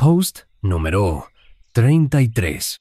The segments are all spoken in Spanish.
Post número 33.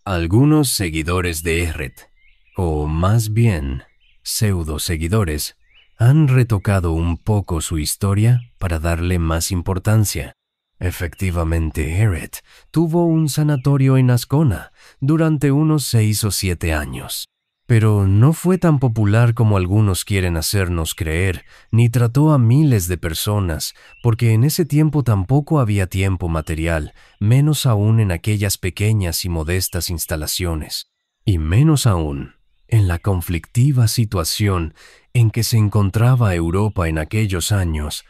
Algunos seguidores de Eret, o más bien pseudo seguidores, han retocado un poco su historia para darle más importancia. Efectivamente, Eret tuvo un sanatorio en Ascona durante unos 6 o 7 años. Pero no fue tan popular como algunos quieren hacernos creer, ni trató a miles de personas, porque en ese tiempo tampoco había tiempo material, menos aún en aquellas pequeñas y modestas instalaciones, y menos aún en la conflictiva situación en que se encontraba Europa en aquellos años,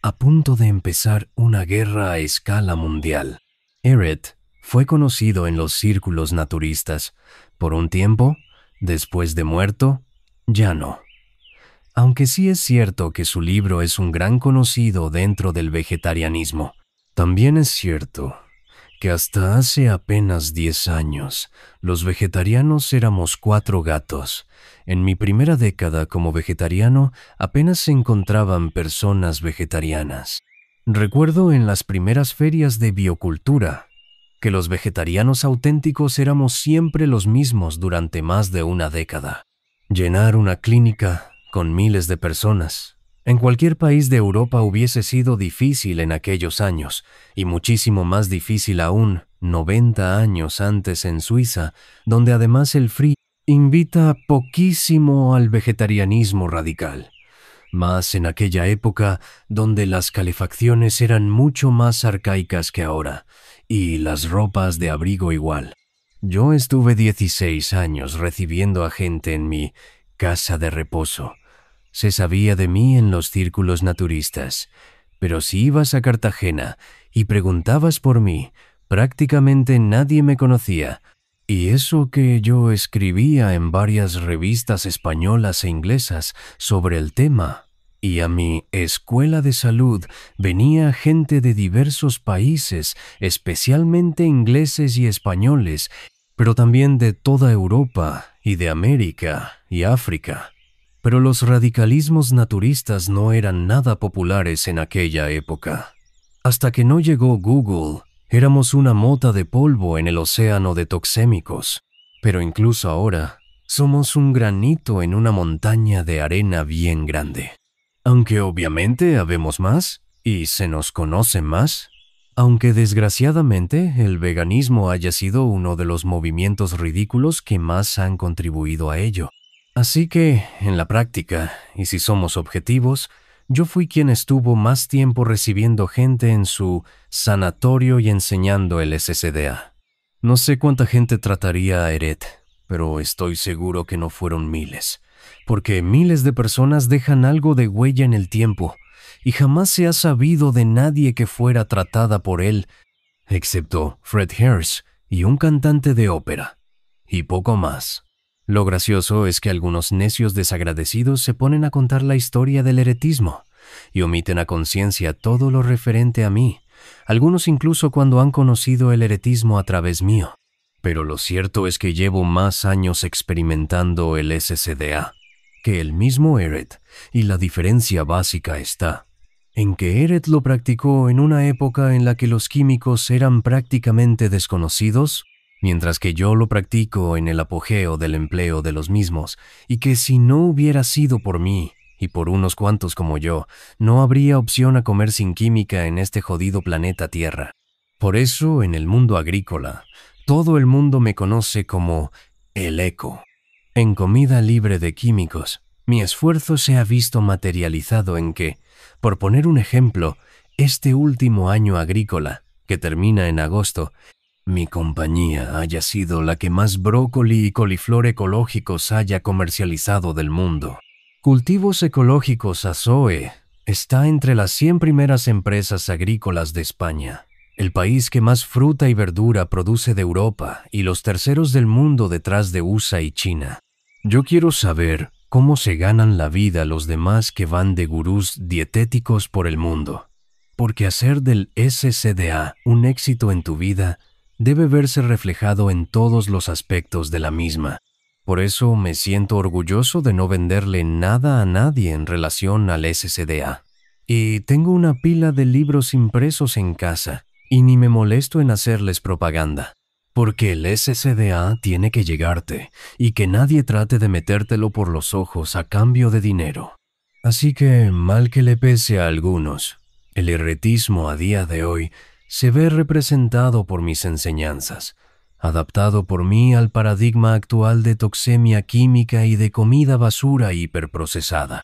a punto de empezar una guerra a escala mundial. Eret fue conocido en los círculos naturistas. Por un tiempo, después de muerto, ya no. Aunque sí es cierto que su libro es un gran conocido dentro del vegetarianismo, también es cierto que hasta hace apenas 10 años, los vegetarianos éramos 4 gatos. En mi primera década como vegetariano, apenas se encontraban personas vegetarianas. Recuerdo en las primeras ferias de biocultura que los vegetarianos auténticos éramos siempre los mismos durante más de una década. Llenar una clínica con miles de personas en cualquier país de Europa hubiese sido difícil en aquellos años, y muchísimo más difícil aún 90 años antes en Suiza, donde además el frío invita poquísimo al vegetarianismo radical. Más en aquella época donde las calefacciones eran mucho más arcaicas que ahora, y las ropas de abrigo igual. Yo estuve 16 años recibiendo a gente en mi casa de reposo. Se sabía de mí en los círculos naturistas, pero si ibas a Cartagena y preguntabas por mí, prácticamente nadie me conocía, y eso que yo escribía en varias revistas españolas e inglesas sobre el tema. Y a mi escuela de salud venía gente de diversos países, especialmente ingleses y españoles, pero también de toda Europa y de América y África. Pero los radicalismos naturistas no eran nada populares en aquella época. Hasta que no llegó Google, éramos una mota de polvo en el océano de toxémicos. Pero incluso ahora, somos un granito en una montaña de arena bien grande. Aunque obviamente habemos más y se nos conoce más, aunque desgraciadamente el veganismo haya sido uno de los movimientos ridículos que más han contribuido a ello. Así que, en la práctica, y si somos objetivos, yo fui quien estuvo más tiempo recibiendo gente en su sanatorio y enseñando el SSDA. No sé cuánta gente trataría a Eret, pero estoy seguro que no fueron miles, porque miles de personas dejan algo de huella en el tiempo, y jamás se ha sabido de nadie que fuera tratada por él, excepto Fred Hearst y un cantante de ópera, y poco más. Lo gracioso es que algunos necios desagradecidos se ponen a contar la historia del eretismo y omiten a conciencia todo lo referente a mí, algunos incluso cuando han conocido el eretismo a través mío. Pero lo cierto es que llevo más años experimentando el SSDA que el mismo Eret, y la diferencia básica está en que Eret lo practicó en una época en la que los químicos eran prácticamente desconocidos, mientras que yo lo practico en el apogeo del empleo de los mismos, y que si no hubiera sido por mí, y por unos cuantos como yo, no habría opción a comer sin química en este jodido planeta Tierra. Por eso, en el mundo agrícola, todo el mundo me conoce como el Eco. En comida libre de químicos, mi esfuerzo se ha visto materializado en que, por poner un ejemplo, este último año agrícola, que termina en agosto, mi compañía haya sido la que más brócoli y coliflor ecológicos haya comercializado del mundo. Cultivos Ecológicos Azoe está entre las 100 primeras empresas agrícolas de España, el país que más fruta y verdura produce de Europa y los terceros del mundo detrás de USA y China. Yo quiero saber cómo se ganan la vida los demás que van de gurús dietéticos por el mundo, porque hacer del SSDA un éxito en tu vida debe verse reflejado en todos los aspectos de la misma. Por eso me siento orgulloso de no venderle nada a nadie en relación al SSDA. Y tengo una pila de libros impresos en casa, y ni me molesto en hacerles propaganda, porque el SCDA tiene que llegarte y que nadie trate de metértelo por los ojos a cambio de dinero. Así que, mal que le pese a algunos, el herretismo a día de hoy se ve representado por mis enseñanzas, adaptado por mí al paradigma actual de toxemia química y de comida basura hiperprocesada.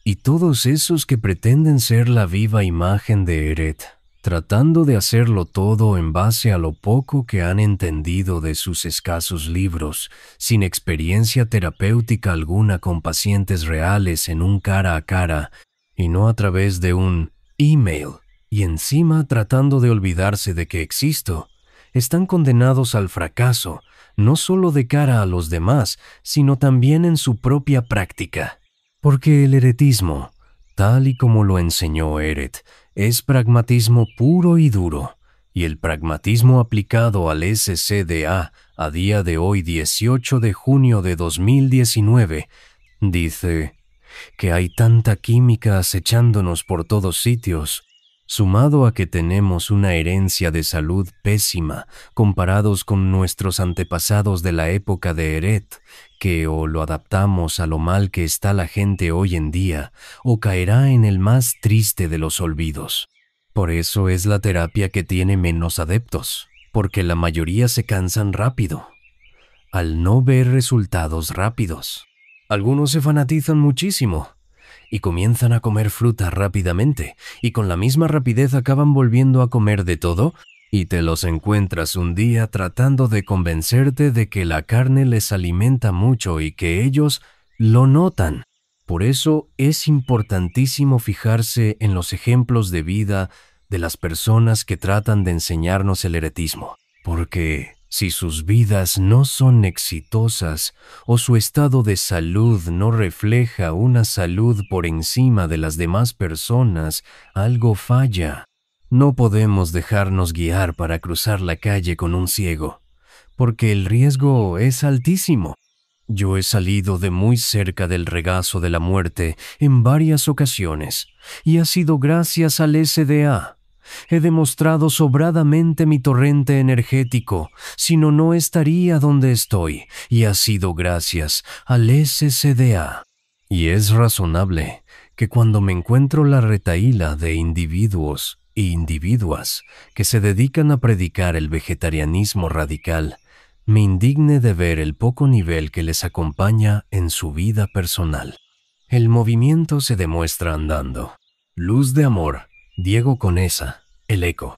Y todos esos que pretenden ser la viva imagen de Eret, tratando de hacerlo todo en base a lo poco que han entendido de sus escasos libros, sin experiencia terapéutica alguna con pacientes reales en un cara a cara, y no a través de un email, y encima tratando de olvidarse de que existo, están condenados al fracaso, no solo de cara a los demás, sino también en su propia práctica. Porque el eretismo, tal y como lo enseñó Eret, es pragmatismo puro y duro, y el pragmatismo aplicado al SCDA a día de hoy, 18 de junio de 2019, dice que hay tanta química acechándonos por todos sitios, sumado a que tenemos una herencia de salud pésima comparados con nuestros antepasados de la época de Eret, que o lo adaptamos a lo mal que está la gente hoy en día, o caerá en el más triste de los olvidos. Por eso es la terapia que tiene menos adeptos, porque la mayoría se cansan rápido, al no ver resultados rápidos. Algunos se fanatizan muchísimo y comienzan a comer fruta rápidamente, y con la misma rapidez acaban volviendo a comer de todo, y te los encuentras un día tratando de convencerte de que la carne les alimenta mucho y que ellos lo notan. Por eso es importantísimo fijarse en los ejemplos de vida de las personas que tratan de enseñarnos el eretismo, porque si sus vidas no son exitosas o su estado de salud no refleja una salud por encima de las demás personas, algo falla. No podemos dejarnos guiar para cruzar la calle con un ciego, porque el riesgo es altísimo. Yo he salido de muy cerca del regazo de la muerte en varias ocasiones, y ha sido gracias al SDA. He demostrado sobradamente mi torrente energético, si no, no estaría donde estoy, y ha sido gracias al SCDA. Y es razonable que cuando me encuentro la retahíla de individuos e individuas que se dedican a predicar el vegetarianismo radical, me indigne de ver el poco nivel que les acompaña en su vida personal. El movimiento se demuestra andando. Luz de amor. Diego Conesa, El Eco.